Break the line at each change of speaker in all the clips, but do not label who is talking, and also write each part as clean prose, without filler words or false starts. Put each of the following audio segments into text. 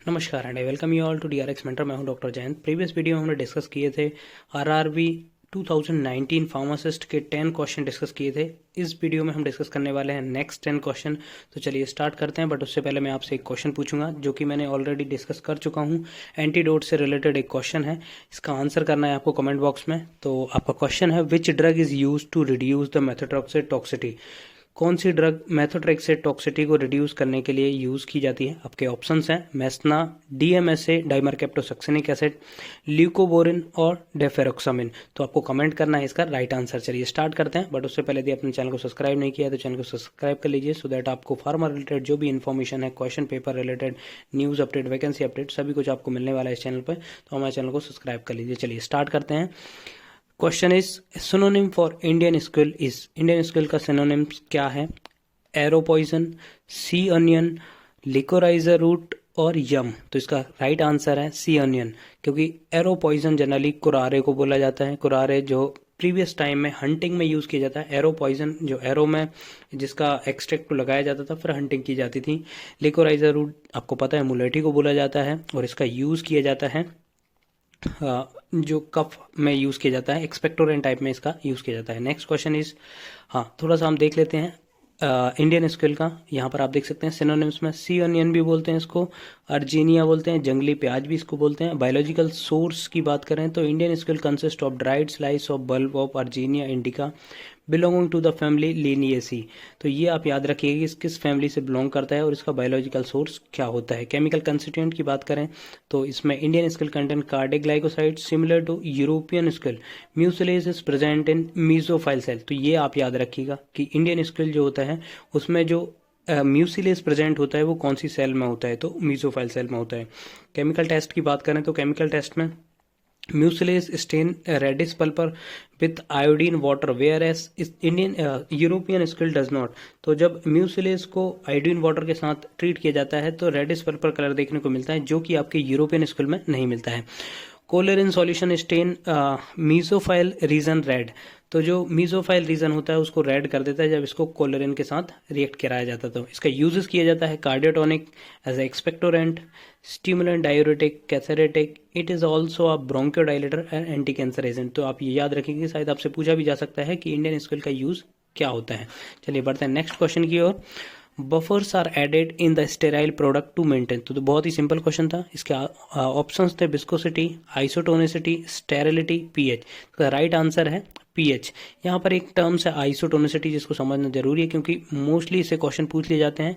नमस्कार and welcome you all to DRX mentor. मैं हूं डॉक्टर जयंत। प्रीवियस वीडियो में हमने डिस्कस किए थे आरआरबी 2019 फार्मासिस्ट के 10 क्वेश्चन डिस्कस किए थे। इस वीडियो में हम डिस्कस करने वाले हैं नेक्स्ट 10 क्वेश्चन। तो चलिए स्टार्ट करते हैं, बट उससे पहले मैं आपसे एक क्वेश्चन पूछूंगा जो कि मैंने ऑलरेडी डिस्कस कर चुका हूं। एंटीडोट से रिलेटेड एक क्वेश्चन है, इसका आंसर करना है आपको कमेंट बॉक्स में। तो आपका क्वेश्चन है, which drug is use to reduce the methotrexate toxicity. कौन सी ड्रग मेथोट्रेक्सेट टॉक्सिटी को रिड्यूस करने के लिए यूज की जाती है। आपके ऑप्शंस हैं मेस्ना, डीएमएसए डाइमरकेप्टोसक्सेनिक एसिड, ल्यूकोबोरिन और डेफेरोक्सामिन। तो आपको कमेंट करना है इसका राइट आंसर। चलिए स्टार्ट करते हैं, बट उससे पहले यदि अपने चैनल को सब्सक्राइब नहीं किया है तो चैनल को सब्सक्राइब कर लीजिए, सो दैट आपको फार्मा रिलेटेड जो भी इन्फॉर्मेशन है, question paper related, news update, vacancy update, सभी कुछ आपको मिलने वाला है इस चैनल पर। तो हमारे चैनल को सब्सक्राइब कर लीजिए। चलिए स्टार्ट करते हैं। Question is synonym for Indian squill is. Indian squill का सिनोनिम क्या है। Arrow poison, sea onion, लिकोराइजर root और यम। तो इसका राइट आंसर है सी अनियन, क्योंकि एरो पॉइजन जनरली कुरारे को बोला जाता है। कुरारे जो प्रीवियस टाइम में हंटिंग में यूज किया जाता है। एरो पॉइजन जो एरो में जिसका एक्सट्रैक्ट लगाया जाता था, फिर हंटिंग की जाती थी। लिकोराइजर रूट आपको पता है मुलेठी को बोला जाता है, और इसका यूज किया जाता है जो कफ में यूज किया जाता है, एक्सपेक्टोरेंट टाइप में इसका यूज किया जाता है। नेक्स्ट क्वेश्चन इज, हाँ थोड़ा सा हम देख लेते हैं इंडियन स्क्विल का। यहाँ पर आप देख सकते हैं सिनोनिम्स में सी अनियन भी बोलते हैं इसको, अर्जीनिया बोलते हैं, जंगली प्याज भी इसको बोलते हैं। बायोलॉजिकल सोर्स की बात करें तो Indian squill consist of dried slice of bulb of urginea indica belonging to the family liliaceae. तो ये आप याद रखिएगा कि किस फैमिली से बिलोंग करता है और इसका बायोलॉजिकल सोर्स क्या होता है। केमिकल कंस्टिट्यूएंट की बात करें तो इसमें Indian squill content cardioglycoside similar to European squill. Mucilage is present in mesophyll cell. तो ये आप याद रखिएगा कि इंडियन स्क्विल जो होता है उसमें जो म्यूसिलेज प्रेजेंट होता है वो कौन सी सेल में होता है, तो मीजोफाइल सेल में होता है। केमिकल टेस्ट की बात करें तो केमिकल टेस्ट में mucilage stain reddish purple with iodine water, whereas Indian European squill does not. तो जब म्यूसिलेज को आयोडीन वाटर के साथ ट्रीट किया जाता है तो रेडिस पल्पर कलर देखने को मिलता है, जो कि आपके यूरोपियन स्क्विल में नहीं मिलता है। कोलेरिन सॉल्यूशन स्टेन मीजोफाइल रीजन रेड। तो जो मीजोफाइल रीजन होता है उसको रेड कर देता है जब इसको कोलेरिन के साथ रिएक्ट कराया जाता है। तो इसका यूजेस किया जाता है cardiotonic, as expectorant, stimulant, diuretic, cathartic. It is also a bronchodilator and anti cancer agent. तो आप ये याद रखेंगे, शायद आपसे पूछा भी जा सकता है कि इंडियन स्क्विल का यूज क्या होता है। चलिए बढ़ते हैं नेक्स्ट क्वेश्चन की ओर। Buffers are added in the sterile product to maintain. तो बहुत ही सिंपल क्वेश्चन था। इसके ऑप्शंस थे विस्कोसिटी, आइसोटोनिसिटी, स्टेरिलिटी, पीएच। इसका राइट आंसर है पीएच। यहाँ पर एक टर्म्स है आइसोटोनिसिटी, जिसको समझना जरूरी है क्योंकि मोस्टली इसे क्वेश्चन पूछ लिए जाते हैं।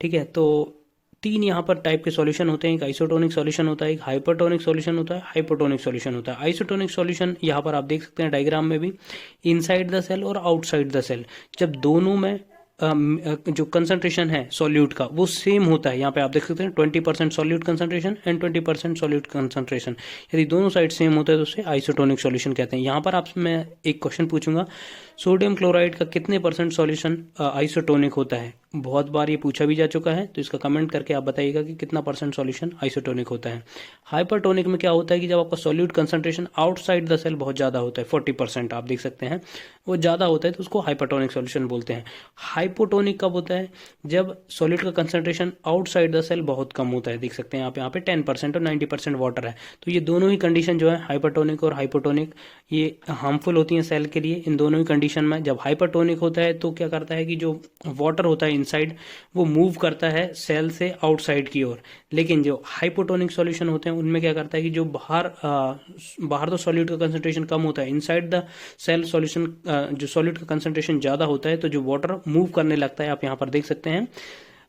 ठीक है, तो तीन यहाँ पर टाइप के सॉल्यूशन होते हैं। एक आइसोटोनिक सॉल्यूशन होता है, एक हाइपरटोनिक सॉल्यूशन होता है, हाइपोटोनिक सॉल्यूशन होता है। आइसोटोनिक सॉल्यूशन यहाँ पर आप देख सकते हैं डायग्राम में भी, इनसाइड द सेल और आउटसाइड द सेल। जब दोनों में जो कंसंट्रेशन है सॉल्यूट का वो सेम होता है, यहाँ पे आप देख सकते हैं 20% solute concentration and 20% solute concentration. यदि दोनों साइड सेम होता है तो उसे आइसोटोनिक सॉल्यूशन कहते हैं। यहाँ पर आपसे मैं एक क्वेश्चन पूछूंगा, सोडियम क्लोराइड का कितने % सॉल्यूशन आइसोटोनिक होता है। बहुत बार ये पूछा भी जा चुका है, तो इसका कमेंट करके आप बताइएगा कि कितना % सॉल्यूशन आइसोटोनिक होता है। हाइपरटोनिक में क्या होता है कि जब आपका solute concentration outside the cell बहुत ज़्यादा होता है, 40% आप देख सकते हैं वो ज़्यादा होता है, तो उसको हाइपरटोनिक सॉल्यूशन बोलते हैं। हाइपोटोनिक कब होता है, जब सॉल्यूट का कंसंट्रेशन आउटसाइड द सेल बहुत कम होता है। देख सकते हैं आप यहाँ पे 10% और 90% वाटर है। तो ये दोनों ही कंडीशन जो है हाइपरटोनिक और हाइपोटोनिक, ये हार्मफुल होती हैं सेल के लिए। इन दोनों ही कंडीशन में जब हाइपरटोनिक होता है तो क्या करता है कि जो वाटर होता है इनसाइड वो मूव करता है सेल से आउटसाइड की ओर। लेकिन जो हाइपोटोनिक सॉल्यूशन होते हैं उनमें क्या करता है कि जो बाहर तो सॉल्यूट का कंसंट्रेशन कम होता है, इनसाइड द सेल सॉल्यूशन जो सॉल्यूट का कंसंट्रेशन ज़्यादा होता है, तो जो वाटर मूव करने लगता है, आप यहाँ पर देख सकते हैं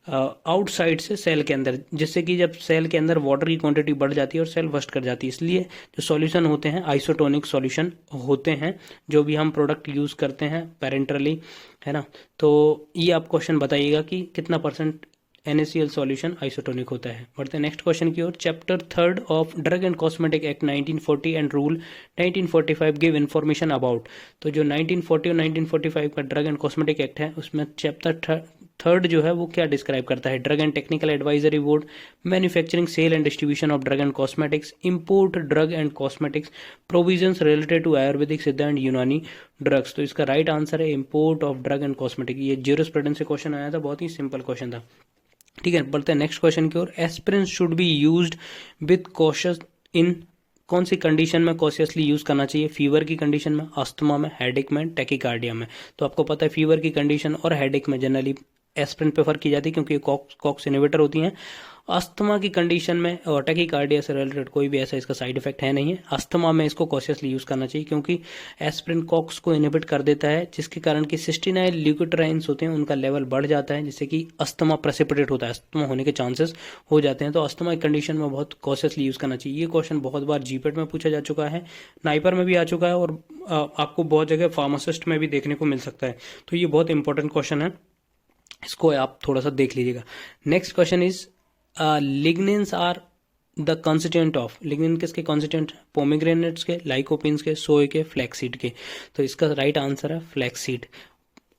आउटसाइड से सेल के अंदर, जिससे कि जब सेल के अंदर वाटर की क्वांटिटी बढ़ जाती है और सेल बस्ट कर जाती है। इसलिए जो सॉल्यूशन होते हैं आइसोटोनिक सॉल्यूशन होते हैं, जो भी हम प्रोडक्ट यूज़ करते हैं पेरेंटरली, है ना। तो ये आप क्वेश्चन बताइएगा कि कितना % NaCl सॉल्यूशन आइसोटोनिक होता है। बढ़ते हैं नेक्स्ट क्वेश्चन की ओर। Chapter 3 of drug and cosmetic act 1940 and rule 1945 give information about. तो जो 1940 और 1945 का ड्रग एंड कॉस्मेटिक एक्ट है उसमें चैप्टर 3 जो है वो क्या डिस्क्राइब करता है। Drug and technical advisory board, manufacturing, sale and distribution of drug and cosmetics, import drug and cosmetics, provisions related to Ayurvedic, Siddha and Unani drugs. तो इसका राइट आंसर है import of drug and cosmetic. ये ज्यूरिस्प्रूडेंस से question आया था, बहुत ही simple question था। ठीक है, बढ़ते हैं नेक्स्ट क्वेश्चन की ओर। Aspirin should be used with cautious in कौन सी कंडीशन में कॉशियसली यूज करना चाहिए? फीवर की कंडीशन में, अस्थमा में, हेडेक में, टैकीकार्डिया में। तो आपको पता है फीवर की कंडीशन और हेडेक में जनरली एस्पिरिन प्रेफर की जाती है क्योंकि ये कॉक्स इनहिबिटर होती हैं। अस्थमा की कंडीशन में और टैकीकार्डिया से रिलेटेड कोई भी ऐसा इसका साइड इफेक्ट है नहीं है। अस्थमा में इसको कॉशियसली यूज करना चाहिए क्योंकि एस्पिरिन कॉक्स को इनहिबिट कर देता है, जिसके कारण कि सिस्टीनाइल ल्यूकोट्राइन्स होते हैं उनका लेवल बढ़ जाता है, जिससे कि अस्थमा प्रेसिपिटेट होता है, अस्थमा होने के चांसेस हो जाते हैं। तो अस्थमा की कंडीशन में बहुत कॉशियसली यूज करना चाहिए। ये क्वेश्चन बहुत बार जीपेट में पूछा जा चुका है, नाइपर में भी आ चुका है और आपको बहुत जगह फार्मासिस्ट में भी देखने को मिल सकता है। तो ये बहुत इंपॉर्टेंट क्वेश्चन है, इसको आप थोड़ा सा देख लीजिएगा। Next question is lignins are the constituent of. Lignin किसके कॉन्स्टिट्यूएंट? पोमीग्रेनेट्स के, लाइकोपिन्स के, सोए के, फ्लैक्सीड के। तो इसका राइट आंसर है फ्लैक्सीड।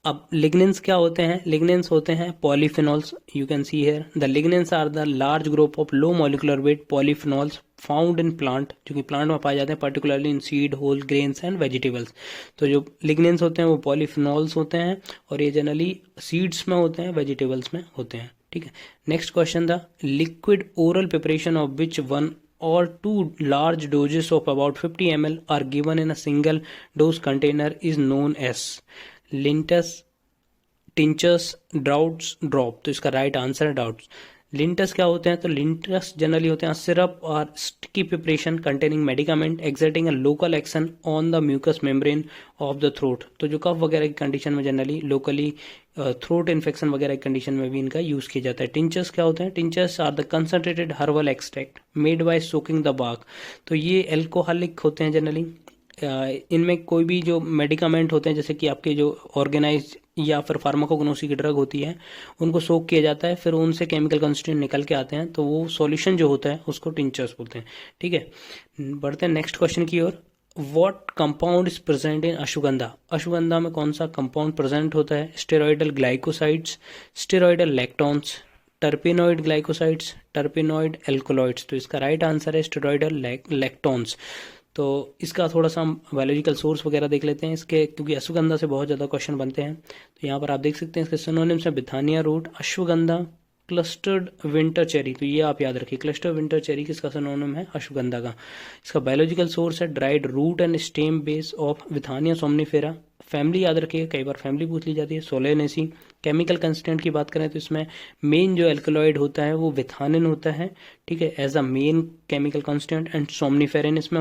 अब लिग्निन्स क्या होते हैं? लिग्निन्स होते हैं polyphenols. You can see here the lignins are the large group of low molecular weight polyphenols found in plant, जो कि प्लांट में पाए जाते हैं, particularly in seed, whole grains and vegetables. तो जो लिग्निन्स होते हैं वो पॉलीफिनॉल्स होते हैं और ये जनरली सीड्स में होते हैं, वेजिटेबल्स में होते हैं। ठीक है, next question, the liquid oral preparation of which one or two large doses of about 50 ml are given in a single dose container is known as linctus, tinctures, droughts, drop. तो इसका right answer है droughts. Linctus क्या होते हैं? तो linctus generally होते हैं syrup और sticky preparation containing medicament exerting a local action on the mucous membrane of the throat. तो जो कफ वगैरह की कंडीशन में जनरली लोकली थ्रोट इन्फेक्शन वगैरह की कंडीशन में भी इनका यूज किया जाता है। टिंचर्स क्या होते हैं? Tinctures are the concentrated herbal extract made by soaking the bark. तो ये एल्कोहलिक होते हैं जनरली। इनमें कोई भी जो मेडिकामेंट होते हैं, जैसे कि आपके जो ऑर्गेनाइज या फिर फार्माकोग्नोसी की ड्रग होती है, उनको सोक किया जाता है, फिर उनसे केमिकल कंस्टिट्यूएंट निकल के आते हैं, तो वो सॉल्यूशन जो होता है उसको टिंचर्स बोलते हैं। ठीक है, बढ़ते हैं नेक्स्ट क्वेश्चन की ओर। What compound is present in ashwagandha? Ashwagandha में कौन सा कंपाउंड प्रेजेंट होता है? Steroidal glycosides, steroidal lactones, terpenoid glycosides, terpenoid alkaloids. तो इसका राइट आंसर है स्टेरॉयडल लैक्टोन्स। तो इसका थोड़ा सा हम बायोलॉजिकल सोर्स वगैरह देख लेते हैं इसके, क्योंकि अश्वगंधा से बहुत ज़्यादा क्वेश्चन बनते हैं। तो यहाँ पर आप देख सकते हैं इसके सिनोनिम्स हैं withania root, ashwagandha, clustered winter cherry. तो ये आप याद रखिए, क्लस्टर्ड विंटर चेरी किसका सिनोनिम है? अश्वगंधा का। इसका बायोलॉजिकल सोर्स है dried root and stem base of withania somnifera. Family याद रखिए, कई बार फैमिली पूछ ली जाती है, सोलेनेसी। केमिकल कंस्टिट्यूएंट की बात करें तो इसमें मेन जो एल्कलॉइड होता है वो विथानिन होता है। ठीक है, as a main chemical constituent, and somniferin इसमें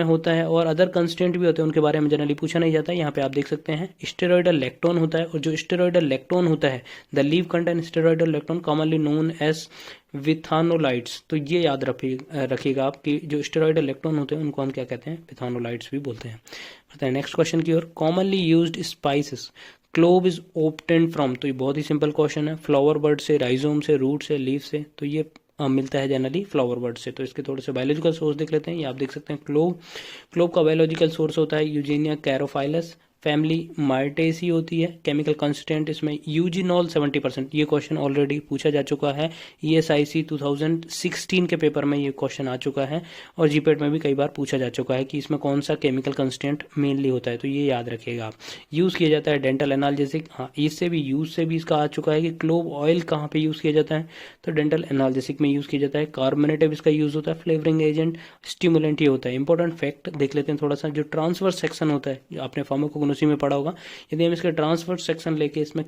होता है, और अदर कंस्टिट्यूएंट भी होते हैं, उनके बारे में जनरली पूछा नहीं जाता है। यहाँ पे आप देख सकते हैं स्टेरॉयडल लैक्टोन होता है, और जो स्टेरॉयडल लैक्टोन होता है, the leave contain steroidal lactone commonly known as withanolides. तो ये याद रखिएगा आप कि जो स्टेरॉयडल लैक्टोन होते हैं उनको हम क्या कहते हैं? विथानोलाइट्स भी बोलते हैं। बताएं नेक्स्ट क्वेश्चन की ओर। Commonly used spices clove is obtained from. तो ये बहुत ही सिंपल क्वेश्चन है। फ्लावर बर्ड से, राइजोम से, रूट से, लीफ से। तो ये मिलता है जनरली फ्लावर बर्ड से। तो इसके थोड़े से बायोलॉजिकल सोर्स देख लेते हैं। ये आप देख सकते हैं क्लोव का बायोलॉजिकल सोर्स होता है यूजीनिया कैरोफाइलस, फैमिली मार्टेसी होती है। केमिकल कंस्टिट्यूएंट इसमें यूजिनॉल 70%। ये क्वेश्चन ऑलरेडी पूछा जा चुका है, ESIC 2016 के पेपर में ये क्वेश्चन आ चुका है, और जीपेट में भी कई बार पूछा जा चुका है कि इसमें कौन सा केमिकल कंस्टिट्यूएंट मेनली होता है। तो ये याद रखिएगा आप। यूज़ किया जाता है डेंटल एनाल्जेसिक। हाँ, इससे भी इसका आ चुका है कि क्लोव ऑयल कहाँ पर यूज़ किया जाता है? तो डेंटल एनाल्जेसिक में यूज़ किया जाता है। कार्बोनेटिव इसका यूज़ होता है, फ्लेवरिंग एजेंट, स्टिमुलेंट ये होता है। इंपॉर्टेंट फैक्ट देख लेते हैं थोड़ा सा। जो ट्रांसफर सेक्शन होता है, आपने फार्माकोग्नोसी उसी में पढ़ा होगा, यदि हम इसके ट्रांसफर सेक्शन लेके इसमें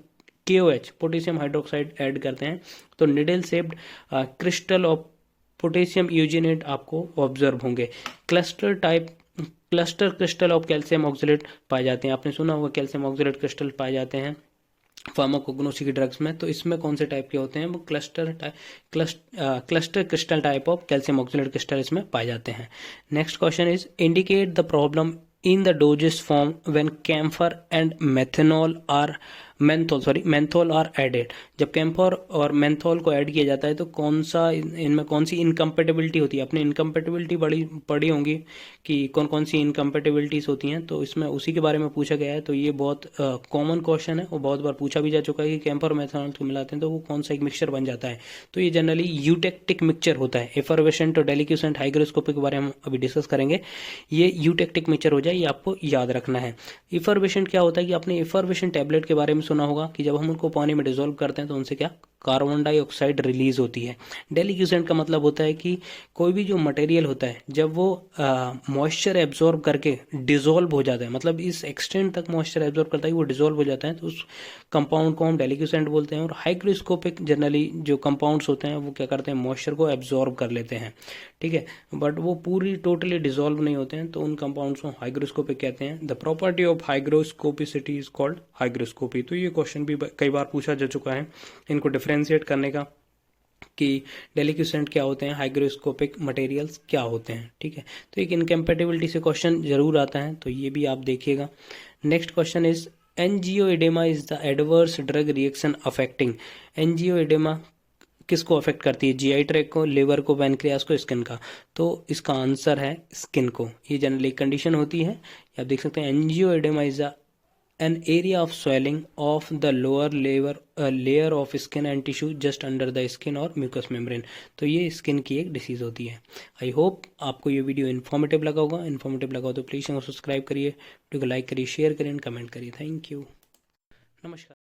KOH पोटेशियम हाइड्रोक्साइड ऐड करते हैं तो needle shaped crystal of potassium eugenate आपको ऑब्जर्व होंगे। Cluster crystal of calcium oxalate पाए जाते हैं। आपने सुना होगा कैल्शियम ऑक्सलेट क्रिस्टल पाए जाते हैं फार्माकोग्नोसी की ड्रग्स में। तो इसमें कौन से टाइप के होते हैं? वो cluster crystal type of calcium oxalate crystal इसमें पाए जाते हैं। Next question is indicate the problem in the dosage form when camphor and menthol are added। जब कैम्फर और मेंथोल को ऐड किया जाता है तो इनमें कौन सी इनकम्पेटिबिलिटी होती है? अपनी इनकम्पेटिबिलिटी पढ़ी होंगी कि कौन कौन सी इनकम्पेटिबिलिटीज होती हैं, तो इसमें उसी के बारे में पूछा गया है। तो ये बहुत कॉमन क्वेश्चन है, वो बहुत बार पूछा भी जा चुका है कि कैम्फर और मेथनॉल को मिलाते हैं तो वो कौन सा एक मिक्सचर बन जाता है। तो ये जनरली यूटेक्टिक मिक्सचर होता है। एफरवेसेंट और डेलिक्यूसेंट हाइग्रोस्कोपिक के बारे में हम अभी डिस्कस करेंगे। ये यूटेक्टिक मिक्सचर हो जाए, ये आपको याद रखना है। एफरवेसेंट क्या होता है कि आपने एफरवेसेंट टैबलेट के बारे में सुना होगा कि जब हम उनको पानी में डिजोल्व करते हैं तो उनसे क्या कार्बन डाइऑक्साइड रिलीज होती है। डेलिक्यूसेंट का मतलब होता है कि कोई भी जो मटेरियल होता है जब वो मॉइस्चर एब्जॉर्ब करके डिजोल्व हो जाता है, मतलब इस एक्सटेंट तक मॉइस्चर एब्जॉर्ब करता है वो डिजोल्व हो जाता है, तो उस कंपाउंड को हम डेलिक्यूसेंट बोलते हैं। और हाइग्रोस्कोपिक जनरली जो कंपाउंड्स होते हैं वो क्या करते हैं, मॉइस्चर को एब्जॉर्ब कर लेते हैं, ठीक है, बट वो पूरी टोटली डिजोल्व नहीं होते हैं, तो उन कंपाउंड्स को हाइग्रोस्कोपिक कहते हैं। The property of hygroscopicity is called hygroscopy. तो ये क्वेश्चन भी कई बार पूछा जा चुका है, इनको डिफ्रेंशिएट करने का कि डेलिक्यूसेंट क्या होते हैं, हाइग्रोस्कोपिक मटेरियल्स क्या होते हैं, ठीक है। तो एक इनकम्पेटिबिलिटी से क्वेश्चन जरूर आता है, तो ये भी आप देखिएगा। Next question is angioedema is the adverse drug reaction affecting. Angioedema किसको अफेक्ट करती है, जीआई ट्रैक्ट को, लिवर को, पैनक्रियास को, स्किन का। तो इसका आंसर है स्किन को। ये जनरली कंडीशन होती है, आप देख सकते हैं एंजियोइडेमा is an area of swelling of the lower layer of skin and tissue just under the skin or mucous membrane। तो ये स्किन की एक डिसीज होती है। आई होप आपको ये वीडियो इन्फॉर्मेटिव लगा होगा। इन्फॉर्मेटिव लगा हो तो प्लीज़ सब्सक्राइब करिए, वीडियो को लाइक करिए, शेयर करिए एंड कमेंट करिए। थैंक यू, नमस्कार।